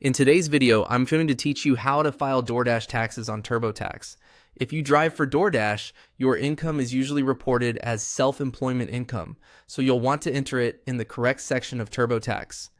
In today's video, I'm going to teach you how to file Doordash taxes on Turbotax. If you drive for Doordash, your income is usually reported as self-employment income, so you'll want to enter it in the correct section of Turbotax.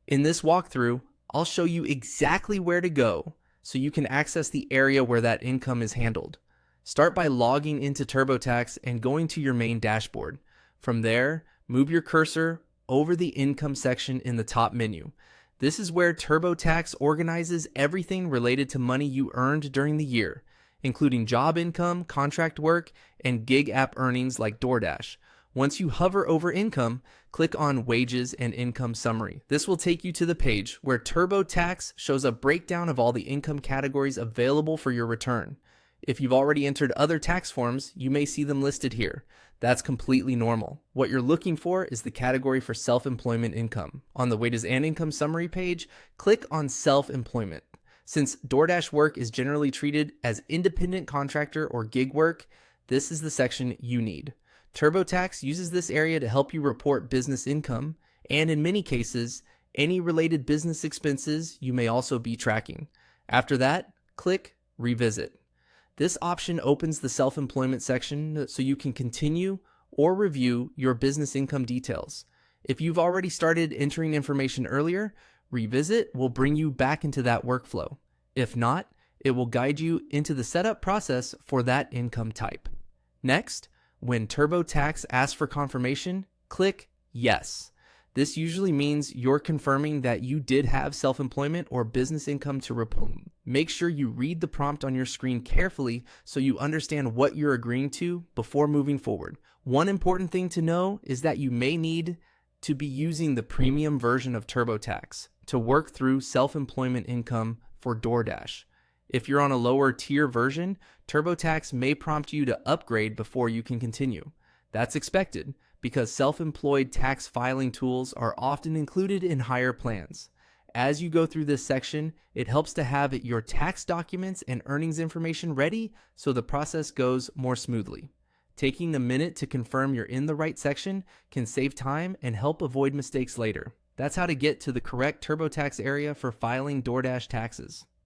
In this walkthrough, I'll show you exactly where to go so you can access the area where that income is handled. Start by logging into Turbotax and going to your main dashboard. From there, move your cursor over the income section in the top menu. This is where Turbotax organizes everything related to money you earned during the year, including job income, contract work, and gig app earnings like Doordash. Once you hover over income, click on Wages and Income Summary. This will take you to the page where Turbotax shows a breakdown of all the income categories available for your return. If you've already entered other tax forms, you may see them listed here. That's completely normal. What you're looking for is the category for self-employment income. On the Wages and Income Summary page, click on Self-Employment. Since Doordash work is generally treated as independent contractor or gig work, this is the section you need. Turbotax uses this area to help you report business income, and in many cases, any related business expenses you may also be tracking. After that, click Revisit. This option opens the self-employment section so you can continue or review your business income details. If you've already started entering information earlier, Revisit will bring you back into that workflow. If not, it will guide you into the setup process for that income type. Next, when Turbotax asks for confirmation, click Yes. This usually means you're confirming that you did have self-employment or business income to report. Make sure you read the prompt on your screen carefully so you understand what you're agreeing to before moving forward. One important thing to know is that you may need to be using the premium version of Turbotax to work through self-employment income for Doordash. If you're on a lower tier version, Turbotax may prompt you to upgrade before you can continue. That's expected, because self-employed tax filing tools are often included in higher plans. As you go through this section, it helps to have your tax documents and earnings information ready so the process goes more smoothly. Taking a minute to confirm you're in the right section can save time and help avoid mistakes later. That's how to get to the correct Turbotax area for filing Doordash taxes.